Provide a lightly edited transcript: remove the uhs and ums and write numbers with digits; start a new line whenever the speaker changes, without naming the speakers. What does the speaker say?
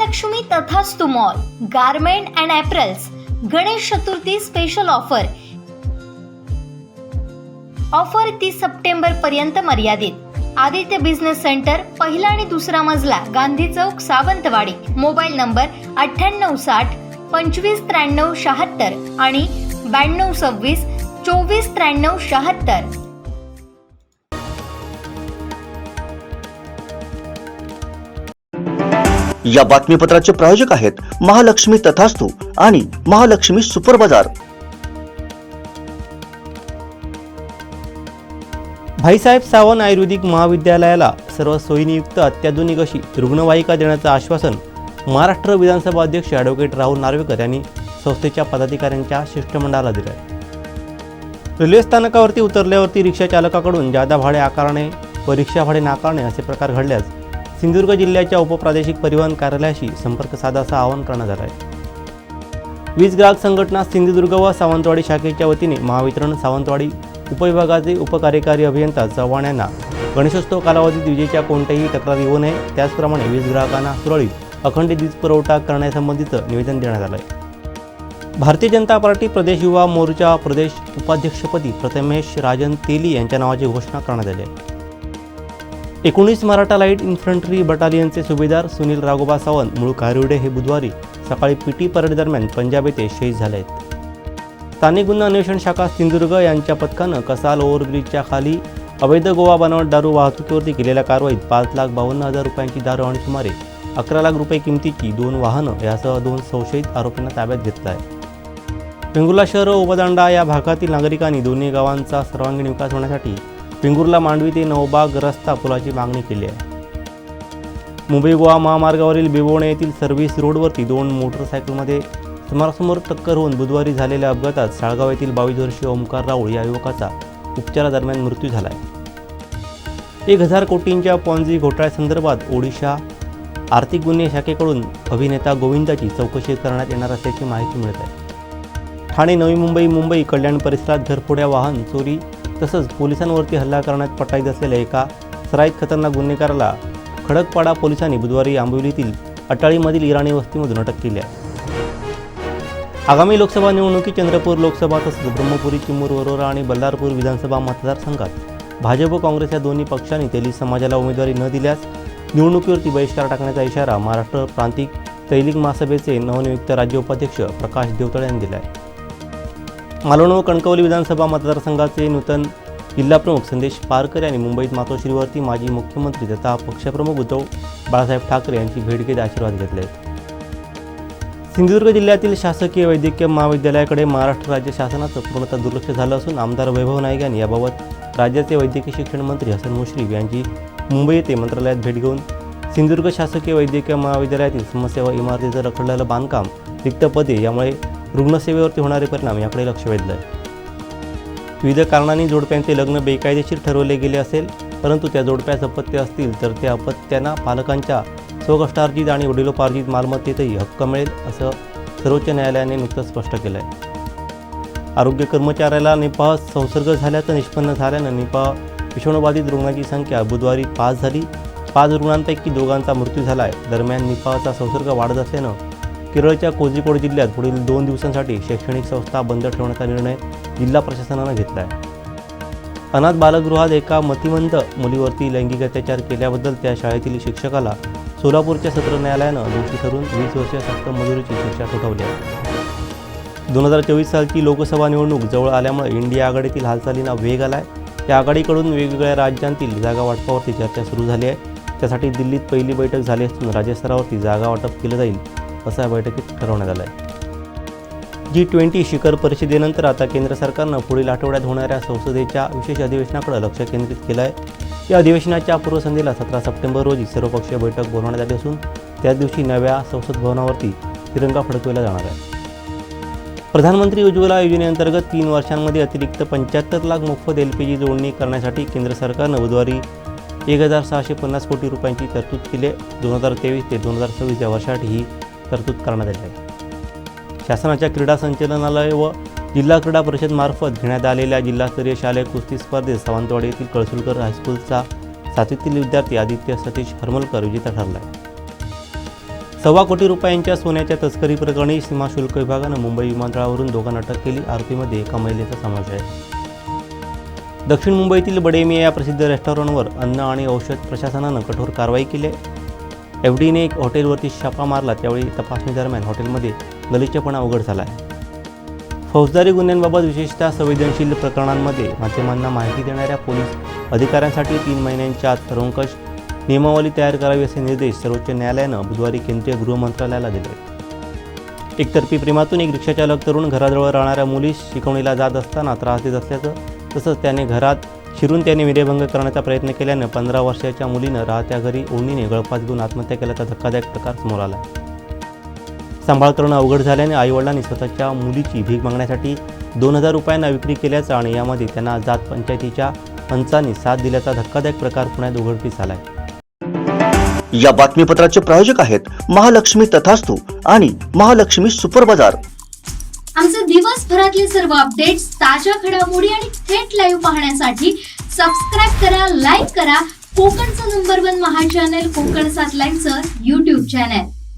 Mahalakshmi Tathastu mall garment and apparels Ganesh Chaturthi special offer 30 सप्टेंबर पर्यंत मर्यादित। आदित्य बिझनेस सेंटर, पहिला आणि दुसरा मजला, गांधी चौक, सावंतवाडी। मोबाईल नंबर 9860 2593 76 आणि 9226 2493 76।
या बातमीपत्राचे प्रायोजक आहेत महालक्ष्मी तथास्तु आणि महालक्ष्मी सुपर बाजार।
भाईसाहेब सावंत आयुर्वेदिक महाविद्यालयाला सर्व सोयीनियुक्त अत्याधुनिक अशी रुग्णवाहिका देण्याचं आश्वासन महाराष्ट्र विधानसभा अध्यक्ष ॲडव्होकेट राहुल नार्वेकर यांनी संस्थेच्या पदाधिकाऱ्यांच्या शिष्टमंडळाला दिलं आहे। रेल्वे स्थानकावरती उतरल्यावरती रिक्षा चालकाकडून जादा भाडे आकारणे व रिक्षा भाडे नाकारणे असे प्रकार घडल्यास सिंधुदुर्ग जिल्ह्याच्या उपप्रादेशिक परिवहन कार्यालयाशी संपर्क साधायचं आवाहन करण्यात आलं आहे। वीज ग्राहक संघटना सिंधुदुर्ग व सावंतवाडी शाखेच्या वतीने महावितरण सावंतवाडी उपविभागाचे उपकार्यकारी अभियंता चव्हाण यांना गणेशोत्सव कालावधीत विजेच्या कोणत्याही तक्रारी येऊ नये, त्याचप्रमाणे वीज ग्राहकांना सुरळीत अखंडित वीज पुरवठा करण्यासंबंधीचं निवेदन देण्यात आलं आहे। भारतीय जनता पार्टी प्रदेश युवा मोर्चा प्रदेश उपाध्यक्षपदी प्रथमेश राजन तेली यांच्या नावाची घोषणा करण्यात आली आहे। 19 मराठा लाईट इन्फंट्री बटालियनचे सुभेदार सुनील राघोबा सावंत मूळ कारिवडे हे बुधवारी सकाळी पीटी परेड दरम्यान पंजाब येथे शहीद झाले आहेत। स्थानिक गुन्हा अन्वेषण शाखा सिंधुदुर्ग यांच्या पथकानं कसाल ओव्हरब्रिजच्या खाली अवैध गोवा बनावट दारू वाहतुकीवरती केलेल्या कारवाईत 5,52,000 रुपयांची दारू आणि सुमारे 11 लाख रुपये किमतीची 2 वाहनं यासह 2 संशयित आरोपींना ताब्यात घेतलं आहे। वेंगुर्ला शहर व उपदांडा या भागातील नागरिकांनी दोन्ही गावांचा सर्वांगीण विकास होण्यासाठी वेंगुर्ला मांडवी ते नवबाग रस्ता पुलाची मागणी केली आहे। मुंबई गोवा महामार्गावरील बिबोणे येथील सर्व्हिस रोडवरती 2 मोटरसायकलमध्ये समोरासमोर टक्कर होऊन बुधवारी झालेल्या अपघातात साळगाव येथील 22 वर्षीय ओमकार राऊळ या युवकाचा उपचारादरम्यान मृत्यू झाला आहे। 1,000 कोटींच्या पॉन्झी घोटाळ्यासंदर्भात ओडिशा आर्थिक गुन्हे शाखेकडून अभिनेता गोविंदाची चौकशी करण्यात येणार असल्याची माहिती मिळत आहे। ठाणे, नवी मुंबई, मुंबई कल्याण परिसरात घरफोड्या, वाहन चोरी तसंच पोलिसांवरती हल्ला करण्यात पटाईत असलेल्या एका सराईत खतरनाक गुन्हेगाराला खडकपाडा पोलिसांनी बुधवारी आंबिवलीतील अटाळीमधील इराणी वस्तीमधून अटक केली आहे। आगामी लोकसभा निवडणुकीत चंद्रपूर लोकसभा तसंच ब्रह्मपुरी, चिमूर, वरोरा आणि बल्लारपूर विधानसभा मतदारसंघात भाजप काँग्रेस या दोन्ही पक्षांनी तेली समाजाला उमेदवारी न दिल्यास निवडणुकीवरती बहिष्कार टाकण्याचा इशारा महाराष्ट्र प्रांतिक तैलिक महासभेचे नवनियुक्त राज्य उपाध्यक्ष प्रकाश देवतळे यांनी दिला आहे। मालवण व कणकवली विधानसभा मतदारसंघाचे नूतन जिल्हाप्रमुख संदेश पारकर यांनी मुंबईत मातोश्रीवरती माजी मुख्यमंत्री तथा पक्षप्रमुख उद्धव बाळासाहेब ठाकरे यांची भेट घेत आशीर्वाद घेतले। सिंधुदुर्ग जिल्ह्यातील शासकीय वैद्यकीय महाविद्यालयाकडे महाराष्ट्र राज्य शासनाचं पूर्णतः दुर्लक्ष झालं असून आमदार वैभव नाईक यांनी याबाबत राज्याचे वैद्यकीय शिक्षण मंत्री हसन मुश्रीफ यांची मुंबई येथे मंत्रालयात भेट घेऊन सिंधुदुर्ग शासकीय वैद्यकीय महाविद्यालयातील समस्या व इमारतीचं रखडलेलं बांधकाम, रिक्त पदे यामुळे रुग्णसेवेवरती होणारे परिणाम याकडे लक्ष वेधलं आहे। विविध कारणांनी जोडप्यांचे लग्न बेकायदेशीर ठरवले गेले असेल, परंतु त्या जोडप्यास अपत्य असतील तर त्या अपत्यांना पालकांच्या स्वकष्टार्जित आणि वडिलोपार्जित मालमत्तेतही हक्क मिळेल असं सर्वोच्च न्यायालयाने नुकतंच स्पष्ट केलं आहे। आरोग्य कर्मचाऱ्याला निपाह संसर्ग झाल्याचं निष्पन्न झाल्यानं निपाह विषाणूबाधित रुग्णांची संख्या बुधवारी 5 झाली। 5 रुग्णांपैकी 2घांचा मृत्यू झाला आहे। दरम्यान निपाहचा संसर्ग वाढत असल्यानं केरळच्या कोझिकोड जिल्ह्यात पुढील 2 दिवसांसाठी शैक्षणिक संस्था बंद ठेवण्याचा निर्णय जिल्हा प्रशासनानं घेतला आहे। अनाथ बालगृहात एका मतिमंद मुलीवरती लैंगिक अत्याचार केल्याबद्दल त्या शाळेतील शिक्षकाला सोलापूरच्या सत्र न्यायालयानं दोषी ठरवून 20 वर्ष सक्त मजुरीची शिक्षा ठोठावली आहे। 2024 सालची लोकसभा निवडणूक जवळ आल्यामुळे इंडिया आघाडीतील हालचालींना वेग आला आहे। या आघाडीकडून वेगवेगळ्या राज्यांतील जागा वाटपावरती चर्चा सुरू झाली आहे। त्यासाठी दिल्लीत पहिली बैठक झाली असून राज्यस्तरावरती जागा वाटप केलं जाईल असं या बैठकीत ठरवण्यात आलं आहे। G20 शिखर परिषदेनंतर आता केंद्र सरकारनं पुढील आठवड्यात होणाऱ्या संसदेच्या विशेष अधिवेशनाकडे लक्ष केंद्रित केलं आहे। या अधिवेशनाच्या पूर्वसंध्येला 17 सप्टेंबर रोजी सर्वपक्षीय बैठक बोलावण्यात आली असून त्याच दिवशी नव्या संसद भवनावरती तिरंगा फडकवला जाणार आहे। प्रधानमंत्री उज्ज्वला योजनेअंतर्गत 3 वर्षांमध्ये अतिरिक्त 75 लाख मोफत LPG जोडणी करण्यासाठी केंद्र सरकारनं बुधवारी 1,650 कोटी रुपयांची तरतूद केली आहे। 2023 ते 2026 या वर्षासाठी ही तरतूद करण्यात आली आहे। शासनाच्या क्रीडा संचालनालय व जिल्हा क्रीडा परिषद मार्फत घेण्यात आलेल्या जिल्हास्तरीय शालेय कुस्ती स्पर्धेत सावंतवाडी येथील कळसुलकर हायस्कूलचा 7वीतील विद्यार्थी आदित्य सतीश हरमलकर विजेता ठरला आहे। 1.25 कोटी रुपयांच्या सोन्याच्या तस्करी प्रकरणी सीमाशुल्क विभागानं मुंबई विमानतळावरून दोघांना अटक केली. आरोपीमध्ये एका महिलेचा समावेश आहे. दक्षिण मुंबईतील बडेमिया या प्रसिद्ध रेस्टॉरंटवर अन्न आणि औषध प्रशासनानं कठोर कारवाई केली आहे. एफडीने एक हॉटेलवरती छापा मारला, त्यावेळी तपासणी दरम्यान हॉटेलमध्ये गलिच्छपणा उघड झाला आहे. फौजदारी गुन्ह्यांबाबत विशेषतः संवेदनशील प्रकरणांमध्ये माध्यमांना माहिती देणाऱ्या पोलीस अधिकाऱ्यांसाठी 3 महिन्यांच्या आत सर्वंकष नियमावली तयार करावी असे निर्देश सर्वोच्च न्यायालयानं बुधवारी केंद्रीय गृह मंत्रालयाला दिले. एकतर्फी प्रेमातून एक रिक्षाचालक तरुण घराजवळ राहणाऱ्या मुलीस शिकवणीला जात असताना त्रास देत असल्याचं, तसंच त्याने घरात शिरून त्याने विनयभंग करण्याचा प्रयत्न केल्यानं 15 वर्षाच्या मुलीनं राहत्या घरी ओढणीने गळफास घेऊन आत्महत्या केल्याचा धक्कादायक प्रकार समोर आला. सांभाळ करणं अवघड झाल्याने आईवडिलांनी स्वतःच्या मुलीची भीक मागण्यासाठी 2,000 रुपयांना विक्री केल्याचं आणि यामध्ये त्यांना जात पंचायतीच्या पंचांनी साथ दिल्याचा धक्कादायक प्रकार पुण्यात उघडकीस आलाय.
या बातमीपत्राचे प्रायोजक आहेत महालक्ष्मी तथास्तू आणि महालक्ष्मी सुपर बाजार.
आमचे दिवसभरातले सर्व अपडेट्स, ताज्या घडामोडी आणि थेट लाईव्ह पाहण्यासाठी सबस्क्राईब करा, लाईक करा कोकणचं नंबर 1 महा चॅनल कोकण 7 लाईनचं YouTube चॅनल.